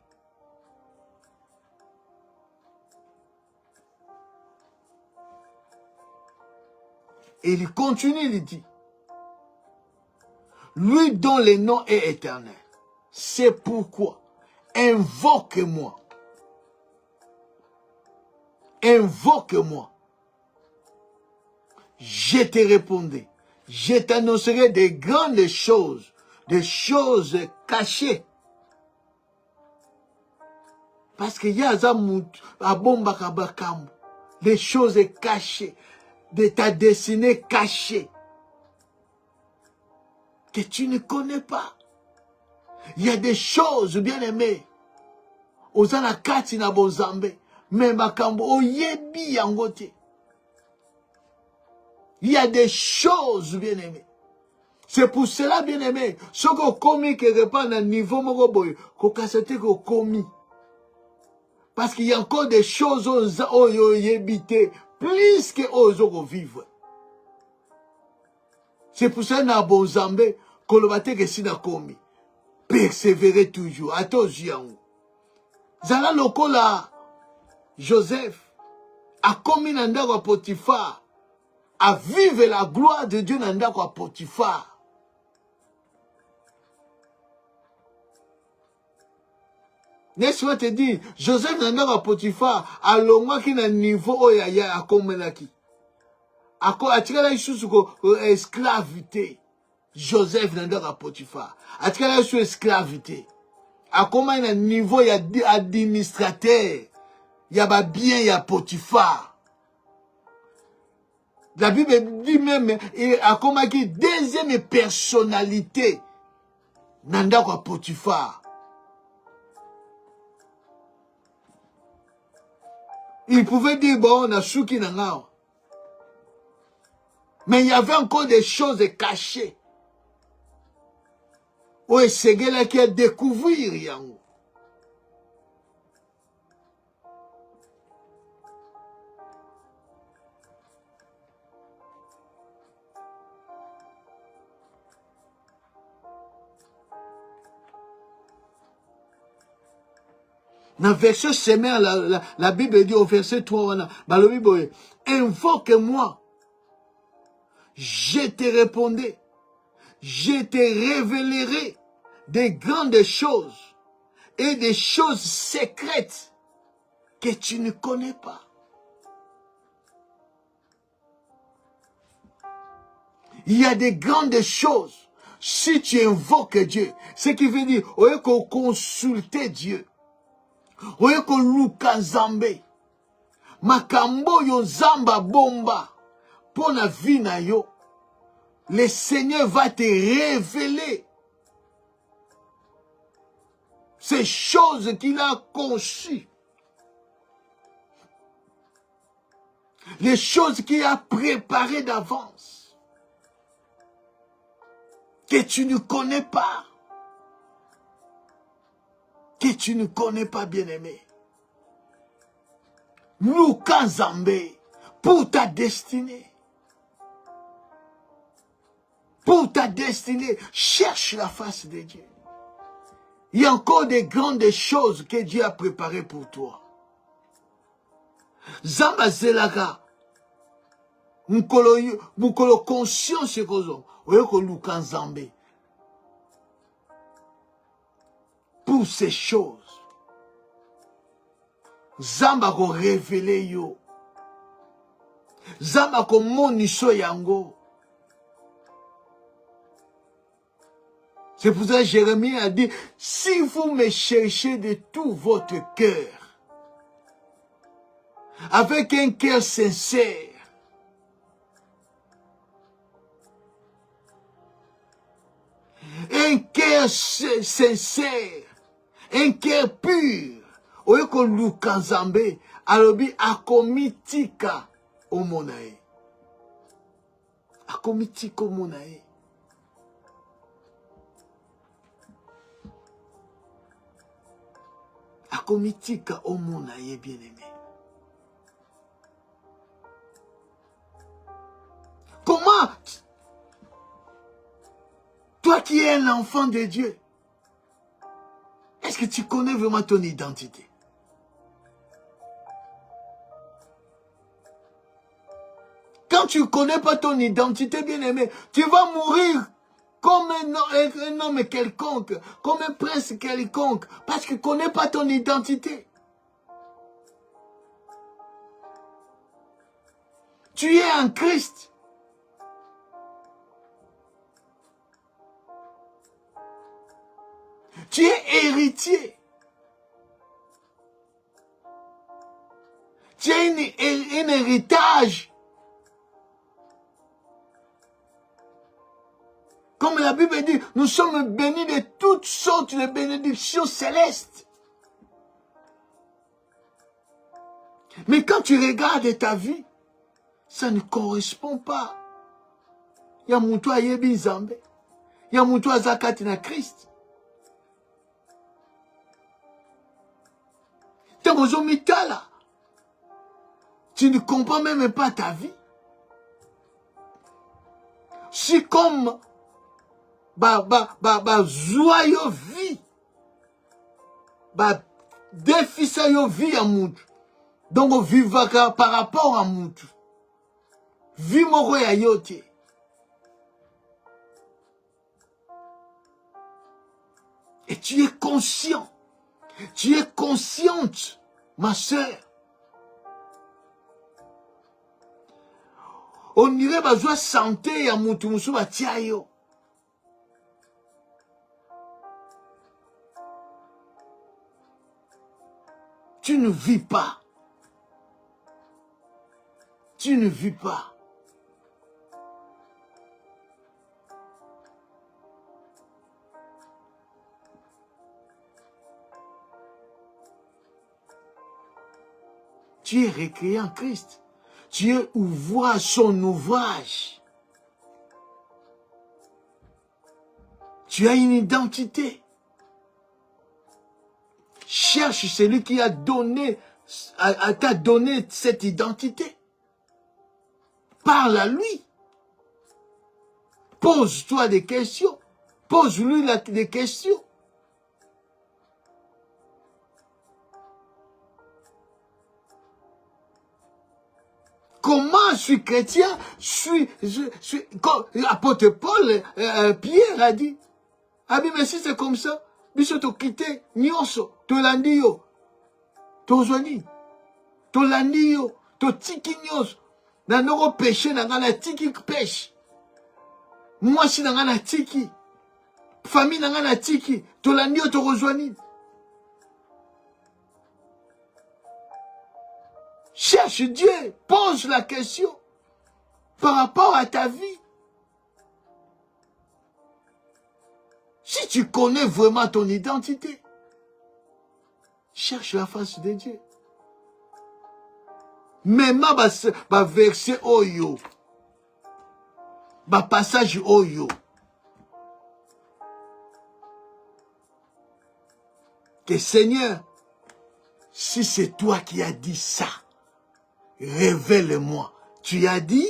Et il continue, il dit, lui dont le nom est éternel, c'est pourquoi, invoque-moi, invoque-moi, je te répondrai, je t'annoncerai des grandes choses, des choses cachées. Parce qu'il y a des choses cachées. De ta destinée cachée que tu ne connais pas. Il y a des choses, bien aimées, ozana kati na bozambe, mais makambo oyebi yangote. Il y a des choses, bien aimées. C'est pour cela, bien aimé, ce qu'on commis quelque part dans le niveau mogoboy, qu'on cassette qu'on commis. Parce qu'il y a encore des choses oyebite. Plus que aux vivre. C'est pour ça que dans bon Zambé, kolobate que si na komi. Persévérer toujours. Attention. Zala lokola Joseph a commis nandako à Potiphar. A vivre la gloire de Dieu nandako à Potiphar. N'est-ce pas te dire, Joseph nandako à Potiphar, a longwa ki na niveau oyaya a komelaki. A tikala isusu ko esclavité. Joseph nandako à Potiphar. A tikala isusu esclavité. A koma na niveau ya administrateur. Ya ba bien ya Potiphar. La Bible dit même, a koma ki deuxième personnalité. Nandako à Potiphar. Il pouvait dire, bon, on a souki nangao. Mais il y avait encore des choses cachées. Où c'est là qui a découvert yango. Dans le verset semaine, la Bible dit au verset 3, invoque-moi, je te répondrai, je te révélerai des grandes choses et des choses secrètes que tu ne connais pas. Il y a des grandes choses si tu invoques Dieu. Ce qui veut dire, au lieu qu'on consulte Dieu, au lieu qu'on luka Zambé, makambo yo zamba bomba, pour la vie na yo, le Seigneur va te révéler ces choses qu'il a conçues, les choses qu'il a préparées d'avance, que tu ne connais pas, que tu ne connais pas, bien-aimé. Luka Zambé, pour ta destinée. Pour ta destinée, cherche la face de Dieu. Il y a encore des grandes choses que Dieu a préparées pour toi. Zamba zelaka. Mukolo conscience kozo. Oyoko luka nzambe. Pour ces choses. Zamba ko révéler yo. Zamba ko moniso yango. C'est pour ça que Jérémie a dit, si vous me cherchez de tout votre cœur, avec un cœur sincère, un cœur sincère, un cœur pur, oyeko luka nzambe, alobi akomitika omonae. Akomitika omonae. Akomitika omonae, bien-aimé. Comment, toi qui es un enfant de Dieu, est-ce que tu connais vraiment ton identité? Quand tu ne connais pas ton identité, bien-aimé, tu vas mourir comme un homme quelconque, comme un prince quelconque, parce que tu ne connais pas ton identité. Tu es en Christ. Tu es héritier. Tu as un héritage. Comme la Bible dit, nous sommes bénis de toutes sortes de bénédictions célestes. Mais quand tu regardes ta vie, ça ne correspond pas. Il y a mon toit yebi Nzambe. Il y a mon toit zakati na Christ. Tu ne comprends même pas ta vie. Si comme joyeux vie, défi yo vie à mutu. Donc vivaka par rapport à mutu. Vie moko ya yote. Et tu es conscient. Tu es consciente, ma sœur. On irait besoin santé ya mutu musu batia yo. Tu ne vis pas. Tu ne vis pas. Tu es recréé en Christ. Tu es ouvert son ouvrage. Tu as une identité. Cherche celui qui a donné, t'a donné cette identité. Parle à lui. Pose-toi des questions. Pose-lui des questions. Comment je suis chrétien? Comme l'apôtre Paul, Pierre a dit. Ah mais si c'est comme ça, biso to quitté, nyonso, to landi yo, to zoni, to landi yo, to tiki nyonso, na noko péché na ngana tiki pêche. Moi si na ngana tiki, famille na ngana tiki, to landi yo to rejoigni. Cherche Dieu, pose la question par rapport à ta vie. Si tu connais vraiment ton identité, cherche la face de Dieu. Même ma verset oyo, ma passage oyo. Que Seigneur, si c'est toi qui as dit ça, révèle-moi. Tu as dit,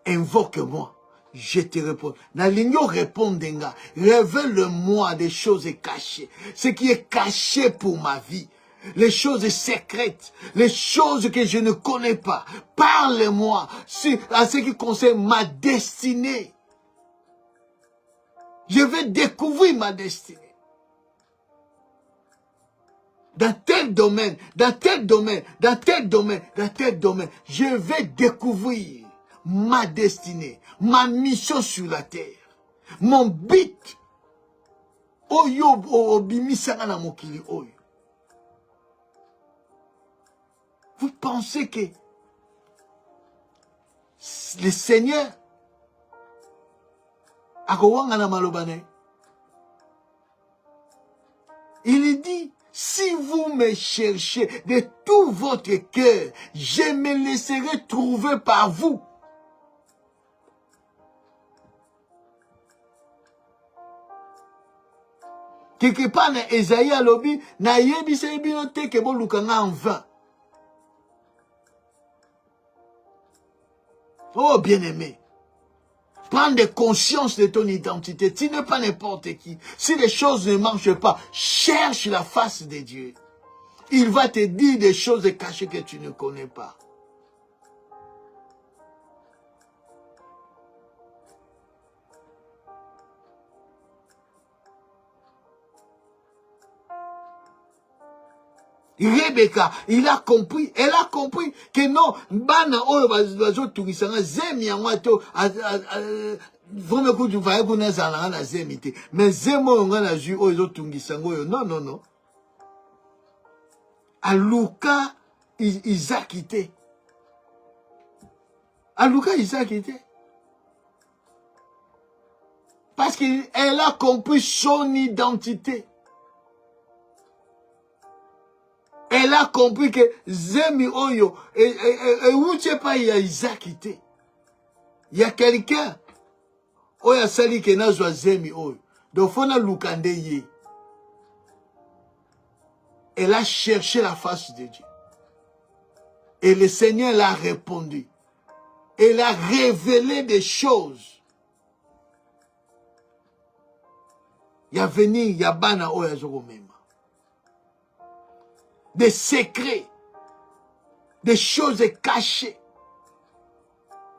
invoque-moi. je te réponds. Nalingo répondinga. Révèle-moi des choses cachées. Ce qui est caché pour ma vie. Les choses secrètes. Les choses que je ne connais pas. Parle-moi à ce qui concerne ma destinée. Je vais découvrir ma destinée. Dans tel domaine, dans tel domaine, dans tel domaine, dans tel domaine, je vais découvrir ma destinée, ma mission sur la terre, mon but. Oyo obimisanga na mokili oyo. Vous pensez que le Seigneur akowanga na malobane? Il dit, si vous me cherchez de tout votre cœur, je me laisserai trouver par vous. Quelque part, dans Esaïe alobi, na yebi se bino te ke bo lukanga en vain. Oh, bien-aimé, prends conscience de ton identité. Tu n'es pas n'importe qui. Si les choses ne marchent pas, cherche la face de Dieu. Il va te dire des choses cachées que tu ne connais pas. Rebecca, elle a compris que non, bana oyo bazo turisanga zemi yango to vraiment que tu vas kuna zala na zemi te, mais zemo nga na ju oyo tungisanga oyo non. Aluka Isaac quitté. Aluka Isaac quitté. Parce qu'elle a compris son identité. Elle a compris que Zemi Oyo, et où tu pas, il y a Isaac. Il y a quelqu'un, Oya Sali Kenazwa Zemi Oyo. Donc, Fona Lukande Ye. Elle a cherché la face de Dieu. Et le Seigneur l'a répondu. Elle a révélé des choses. Il y a venu, il y a Bana Oya Zoromema. Des secrets, des choses cachées.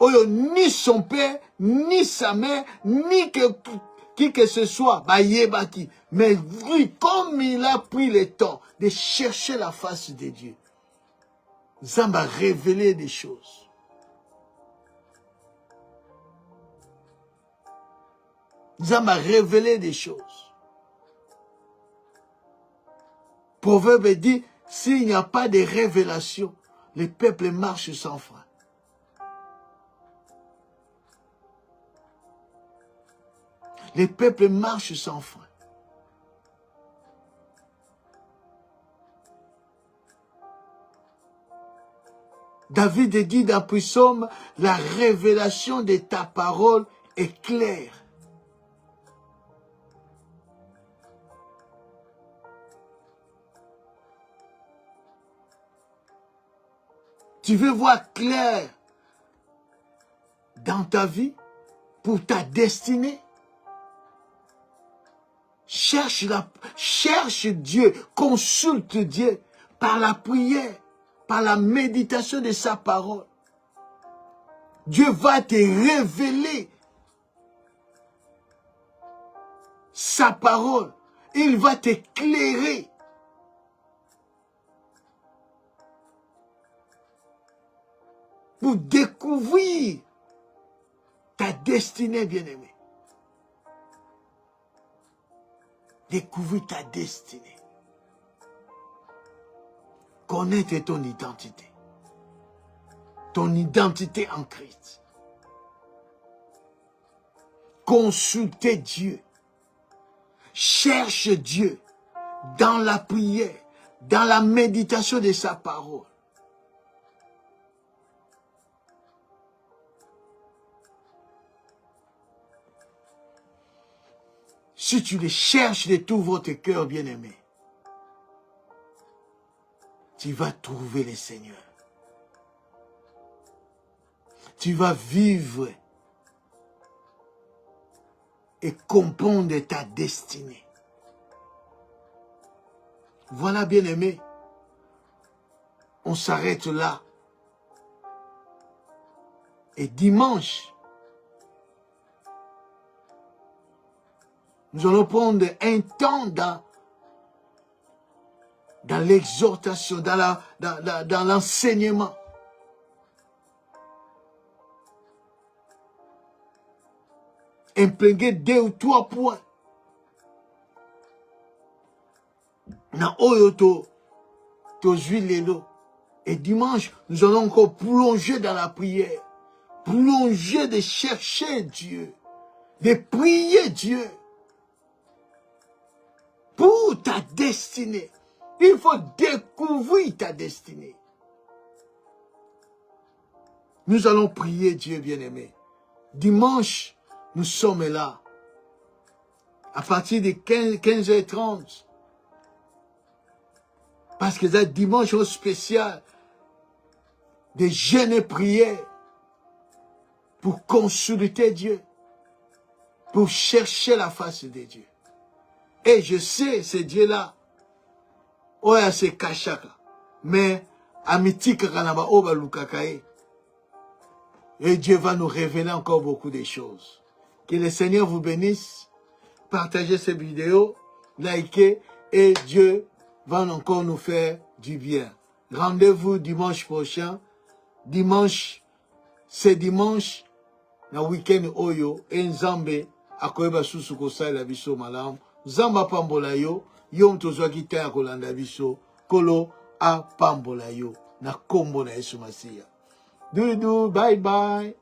Oyo, ni son père, ni sa mère, ni qui que ce soit, Bayebaki. Mais lui, comme il a pris le temps de chercher la face de Dieu, Zamba a révélé des choses. Zamba a révélé des choses. Proverbe dit, s'il n'y a pas de révélation, le peuple marche sans frein. Les peuples marchent sans frein. David dit dans Psaume, la révélation de ta parole est claire. Tu veux voir clair dans ta vie, pour ta destinée? Cherche Dieu, consulte Dieu par la prière, par la méditation de sa parole. Dieu va te révéler sa parole. Il va t'éclairer. Pour découvrir ta destinée, bien-aimée. Découvrir ta destinée. Connaître ton identité. Ton identité en Christ. Consulter Dieu. Cherche Dieu dans la prière, dans la méditation de sa parole. Si tu les cherches de tout votre cœur, bien-aimé, tu vas trouver le Seigneur. Tu vas vivre et comprendre ta destinée. Voilà, bien-aimé, on s'arrête là. Et dimanche, nous allons prendre un temps dans l'exhortation, dans l'enseignement. Imprégner 2 ou 3 points. Dans Oyoto, Lelo. Et dimanche, nous allons encore plonger dans la prière. Plonger de chercher Dieu. De prier Dieu. Pour ta destinée. Il faut découvrir ta destinée. Nous allons prier Dieu, bien-aimé. Dimanche, nous sommes là. À partir de 15h30. Parce que c'est dimanche spécial. De jeûne et prière. Pour consulter Dieu. Pour chercher la face de Dieu. Et je sais, ce Dieu-là. Oya se kachaka. Mais, amitika kanaba oba lukakae. Et Dieu va nous révéler encore beaucoup de choses. Que le Seigneur vous bénisse. Partagez cette vidéo. Likez. Et Dieu va encore nous faire du bien. Rendez-vous dimanche prochain. Dimanche. C'est dimanche. Na week-end oyo. Et Nzambe. Akoyeba susu kosala biso malamu. Zamba pambola yo. Yom tozwaki te akolanda biso. Kolo a pambola yo. Na kombo na Yesu Masiya. Dudu, bye bye.